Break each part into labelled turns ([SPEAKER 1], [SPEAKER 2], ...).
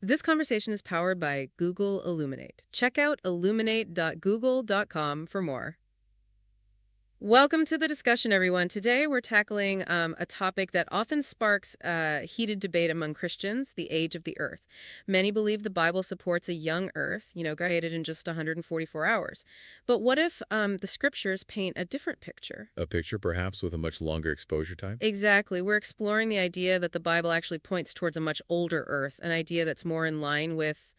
[SPEAKER 1] This conversation is powered by Google Illuminate. Check out illuminate.google.com for more. Welcome to the discussion, everyone. Today we're tackling a topic that often sparks heated debate among Christians, the age of the earth. Many believe the Bible supports a young earth, created in just 144 hours. But what if the scriptures paint a different picture?
[SPEAKER 2] A picture perhaps with a much longer exposure time?
[SPEAKER 1] Exactly. We're exploring the idea that the Bible actually points towards a much older earth, an idea that's more in line with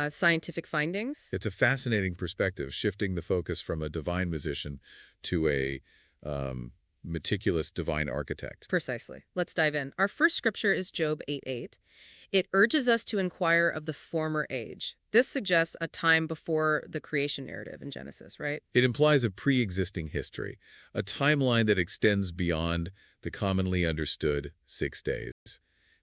[SPEAKER 1] scientific findings.
[SPEAKER 2] It's a fascinating perspective, shifting the focus from a divine musician to a meticulous divine architect.
[SPEAKER 1] Precisely. Let's dive in. Our first scripture is Job 8:8. It urges us to inquire of the former age. This suggests a time before the creation narrative in Genesis, right?
[SPEAKER 2] It implies a pre-existing history, a timeline that extends beyond the commonly understood 6 days.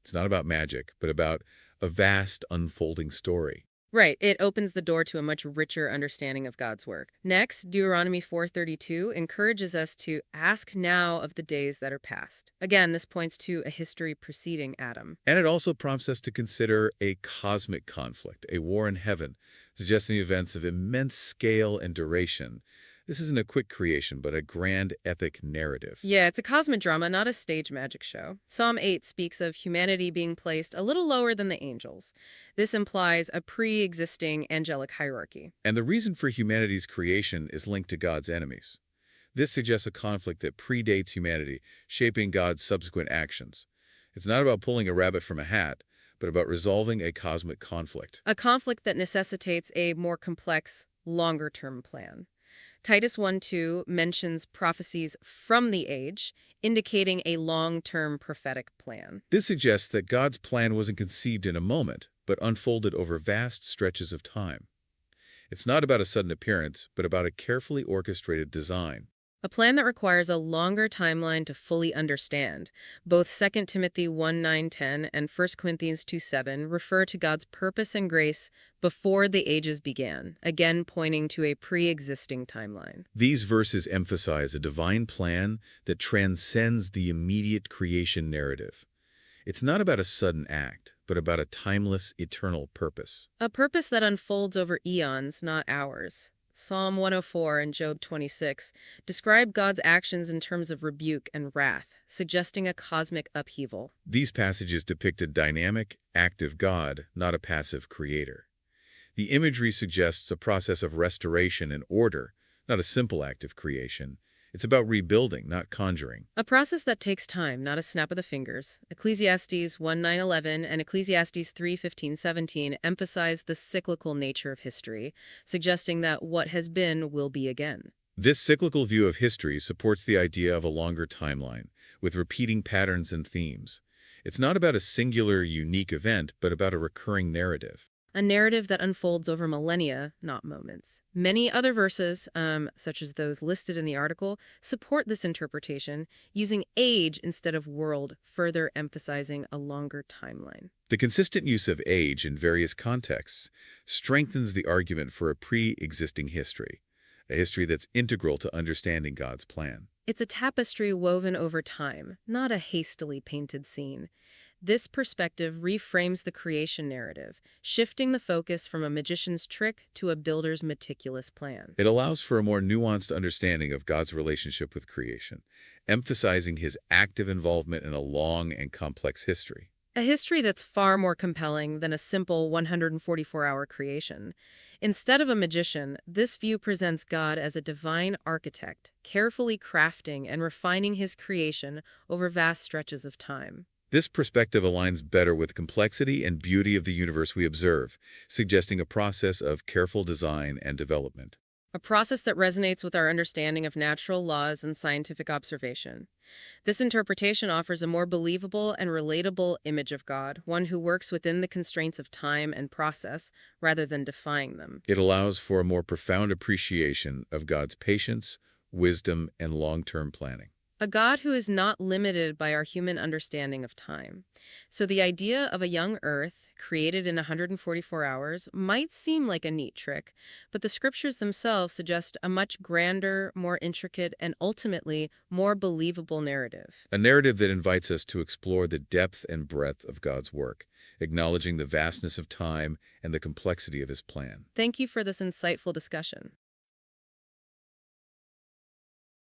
[SPEAKER 2] It's not about magic, but about a vast unfolding story.
[SPEAKER 1] Right. It opens the door to a much richer understanding of God's work. Next, Deuteronomy 4:32 encourages us to ask now of the days that are past. Again, this points to a history preceding Adam.
[SPEAKER 2] And it also prompts us to consider a cosmic conflict, a war in heaven, suggesting events of immense scale and duration. This isn't a quick creation, but a grand epic narrative.
[SPEAKER 1] Yeah, it's a cosmic drama, not a stage magic show. Psalm 8 speaks of humanity being placed a little lower than the angels. This implies a pre-existing angelic hierarchy.
[SPEAKER 2] And the reason for humanity's creation is linked to God's enemies. This suggests a conflict that predates humanity, shaping God's subsequent actions. It's not about pulling a rabbit from a hat, but about resolving a cosmic conflict.
[SPEAKER 1] A conflict that necessitates a more complex, longer-term plan. Titus 1:2 mentions prophecies from the age, indicating a long-term prophetic plan.
[SPEAKER 2] This suggests that God's plan wasn't conceived in a moment, but unfolded over vast stretches of time. It's not about a sudden appearance, but about a carefully orchestrated design.
[SPEAKER 1] A plan that requires a longer timeline to fully understand. Both 2 Timothy 1:9-10 and 1 Corinthians 2:7 refer to God's purpose and grace before the ages began, again pointing to a pre-existing timeline.
[SPEAKER 2] These verses emphasize a divine plan that transcends the immediate creation narrative. It's not about a sudden act, but about a timeless, eternal purpose.
[SPEAKER 1] A purpose that unfolds over eons, not hours. Psalm 104 and Job 26 describe God's actions in terms of rebuke and wrath, suggesting a cosmic upheaval.
[SPEAKER 2] These passages depict a dynamic, active God, not a passive creator. The imagery suggests a process of restoration and order, not a simple act of creation. It's about rebuilding, not conjuring.
[SPEAKER 1] A process that takes time, not a snap of the fingers. Ecclesiastes 1:9-11 and Ecclesiastes 3:15-17 emphasize the cyclical nature of history, suggesting that what has been will be again.
[SPEAKER 2] This cyclical view of history supports the idea of a longer timeline, with repeating patterns and themes. It's not about a singular, unique event, but about a recurring narrative.
[SPEAKER 1] A narrative that unfolds over millennia, not moments. Many other verses, such as those listed in the article, support this interpretation, using age instead of world, further emphasizing a longer timeline.
[SPEAKER 2] The consistent use of age in various contexts strengthens the argument for a pre-existing history, a history that's integral to understanding God's plan.
[SPEAKER 1] It's a tapestry woven over time, not a hastily painted scene. This perspective reframes the creation narrative, shifting the focus from a magician's trick to a builder's meticulous plan.
[SPEAKER 2] It allows for a more nuanced understanding of God's relationship with creation, emphasizing his active involvement in a long and complex history.
[SPEAKER 1] A history that's far more compelling than a simple 144-hour creation. Instead of a magician, this view presents God as a divine architect, carefully crafting and refining his creation over vast stretches of time.
[SPEAKER 2] This perspective aligns better with the complexity and beauty of the universe we observe, suggesting a process of careful design and development.
[SPEAKER 1] A process that resonates with our understanding of natural laws and scientific observation. This interpretation offers a more believable and relatable image of God, one who works within the constraints of time and process rather than defying them.
[SPEAKER 2] It allows for a more profound appreciation of God's patience, wisdom, and long-term planning.
[SPEAKER 1] A God who is not limited by our human understanding of time. So the idea of a young Earth created in 144 hours might seem like a neat trick, but the scriptures themselves suggest a much grander, more intricate, and ultimately more believable narrative.
[SPEAKER 2] A narrative that invites us to explore the depth and breadth of God's work, acknowledging the vastness of time and the complexity of his plan.
[SPEAKER 1] Thank you for this insightful discussion.